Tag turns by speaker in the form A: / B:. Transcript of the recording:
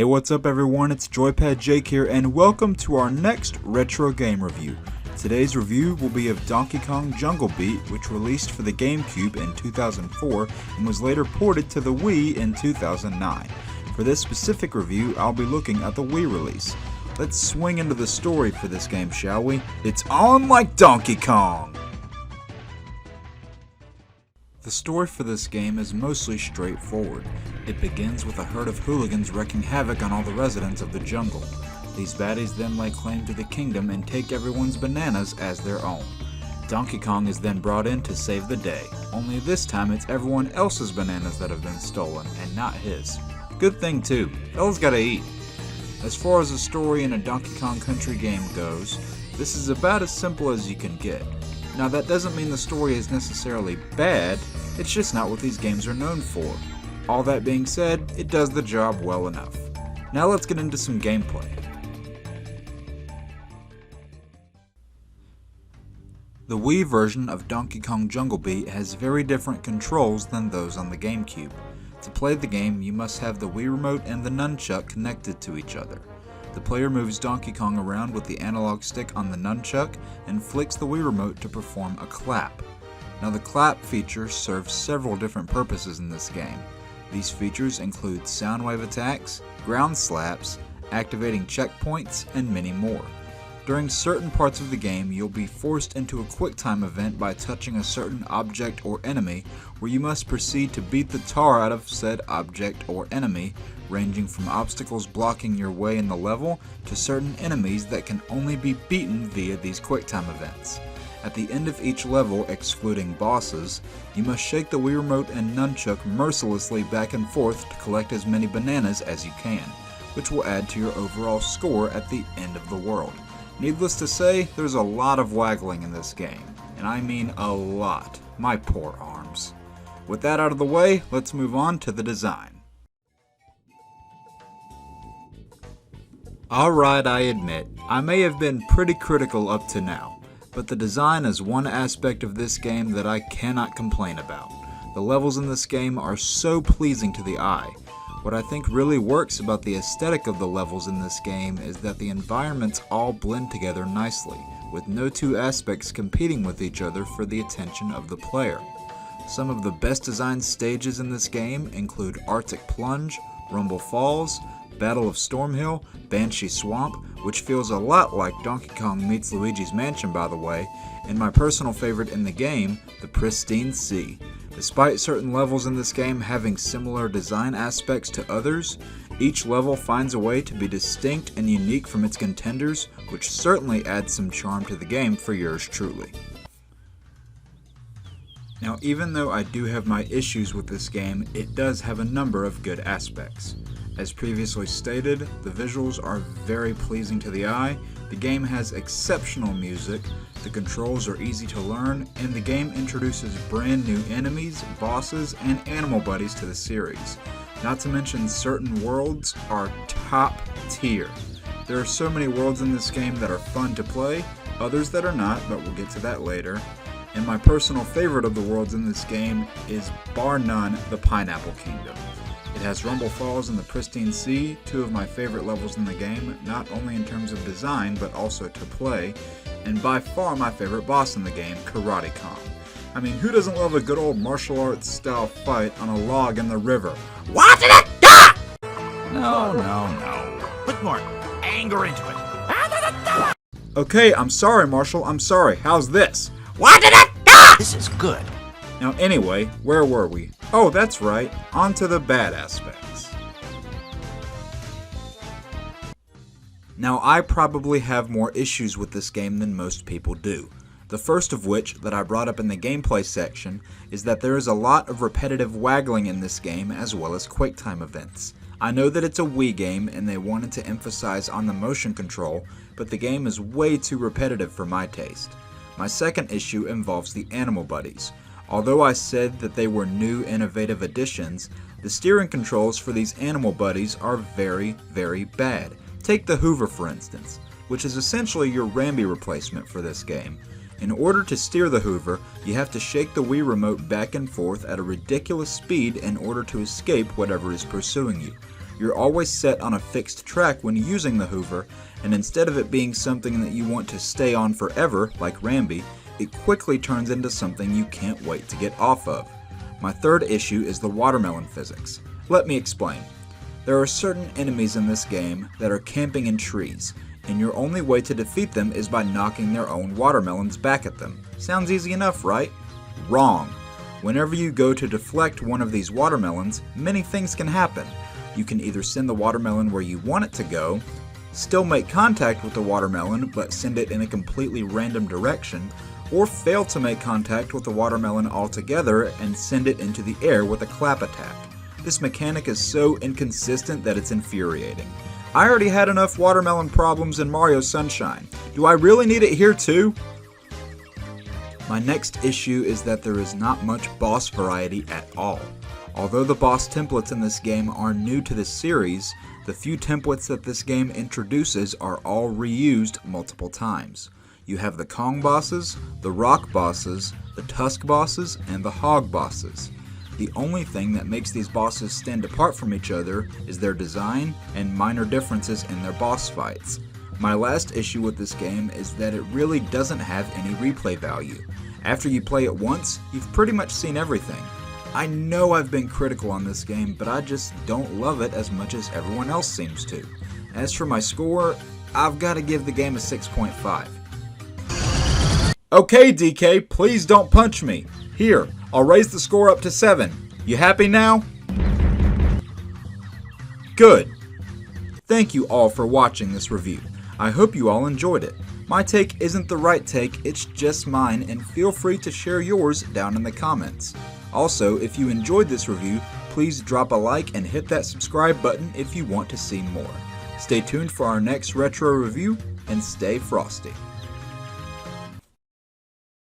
A: Hey, what's up everyone, it's Joypadjake here and welcome to our next retro game review. Today's review will be of Donkey Kong Jungle Beat, which released for the GameCube in 2004 and was later ported to the Wii in 2009. For this specific review, I'll be looking at the Wii release. Let's swing into the story for this game, shall we? It's on like Donkey Kong! The story for this game is mostly straightforward. It begins with a herd of hooligans wreaking havoc on all the residents of the jungle. These baddies then lay claim to the kingdom and take everyone's bananas as their own. Donkey Kong is then brought in to save the day, only this time it's everyone else's bananas that have been stolen and not his. Good thing too, fella's gotta eat. As far as the story in a Donkey Kong Country game goes, this is about as simple as you can get. Now that doesn't mean the story is necessarily bad, it's just not what these games are known for. All that being said, it does the job well enough. Now let's get into some gameplay. The Wii version of Donkey Kong Jungle Beat has very different controls than those on the GameCube. To play the game, you must have the Wii Remote and the nunchuck connected to each other. The player moves Donkey Kong around with the analog stick on the nunchuck and flicks the Wii Remote to perform a clap. Now the clap feature serves several different purposes in this game. These features include sound wave attacks, ground slaps, activating checkpoints, and many more. During certain parts of the game, you'll be forced into a QuickTime event by touching a certain object or enemy, where you must proceed to beat the tar out of said object or enemy, ranging from obstacles blocking your way in the level to certain enemies that can only be beaten via these QuickTime events. At the end of each level, excluding bosses, you must shake the Wii Remote and nunchuck mercilessly back and forth to collect as many bananas as you can, which will add to your overall score at the end of the world. Needless to say, there's a lot of waggling in this game, and I mean a lot. My poor arms. With that out of the way, let's move on to the design. Alright, I admit, I may have been pretty critical up to now, but the design is one aspect of this game that I cannot complain about. The levels in this game are so pleasing to the eye. What I think really works about the aesthetic of the levels in this game is that the environments all blend together nicely, with no two aspects competing with each other for the attention of the player. Some of the best designed stages in this game include Arctic Plunge, Rumble Falls, Battle of Stormhill, Banshee Swamp, which feels a lot like Donkey Kong meets Luigi's Mansion by the way, and my personal favorite in the game, the Pristine Sea. Despite certain levels in this game having similar design aspects to others, each level finds a way to be distinct and unique from its contenders, which certainly adds some charm to the game for yours truly. Now, even though I do have my issues with this game, it does have a number of good aspects. As previously stated, the visuals are very pleasing to the eye, the game has exceptional music, the controls are easy to learn, and the game introduces brand new enemies, bosses, and animal buddies to the series. Not to mention certain worlds are top tier. There are so many worlds in this game that are fun to play, others that are not, but we'll get to that later. And my personal favorite of the worlds in this game is, bar none, the Pineapple Kingdom. It has Rumble Falls and the Pristine Sea, two of my favorite levels in the game, not only in terms of design but also to play, and by far my favorite boss in the game, Karate Kong. I mean, who doesn't love a good old martial arts style fight on a log in the river? What did it do? No.
B: Put more anger into it.
A: Okay, I'm sorry, Marshall, I'm sorry. How's this? What did it do?
B: This is good.
A: Now anyway, where were we? Oh, that's right, on to the bad aspects. Now I probably have more issues with this game than most people do. The first of which, that I brought up in the gameplay section, is that there is a lot of repetitive waggling in this game as well as QuickTime events. I know that it's a Wii game and they wanted to emphasize on the motion control, but the game is way too repetitive for my taste. My second issue involves the animal buddies. Although I said that they were new innovative additions, the steering controls for these animal buddies are very, very bad. Take the Hoover for instance, which is essentially your Rambi replacement for this game. In order to steer the Hoover, you have to shake the Wii Remote back and forth at a ridiculous speed in order to escape whatever is pursuing you. You're always set on a fixed track when using the Hoover, and instead of it being something that you want to stay on forever, like Rambi, it quickly turns into something you can't wait to get off of. My third issue is the watermelon physics. Let me explain. There are certain enemies in this game that are camping in trees, and your only way to defeat them is by knocking their own watermelons back at them. Sounds easy enough, right? Wrong. Whenever you go to deflect one of these watermelons, many things can happen. You can either send the watermelon where you want it to go, still make contact with the watermelon but send it in a completely random direction, or fail to make contact with the watermelon altogether and send it into the air with a clap attack. This mechanic is so inconsistent that it's infuriating. I already had enough watermelon problems in Mario Sunshine. Do I really need it here too? My next issue is that there is not much boss variety at all. Although the boss templates in this game are new to this series, the few templates that this game introduces are all reused multiple times. You have the Kong bosses, the Rock bosses, the Tusk bosses, and the Hog bosses. The only thing that makes these bosses stand apart from each other is their design and minor differences in their boss fights. My last issue with this game is that it really doesn't have any replay value. After you play it once, you've pretty much seen everything. I know I've been critical on this game, but I just don't love it as much as everyone else seems to. As for my score, I've got to give the game a 6.5. Okay, DK, please don't punch me. Here, I'll raise the score up to 7. You happy now? Good. Thank you all for watching this review. I hope you all enjoyed it. My take isn't the right take, it's just mine, and feel free to share yours down in the comments. Also, if you enjoyed this review, please drop a like and hit that subscribe button if you want to see more. Stay tuned for our next retro review, and stay frosty.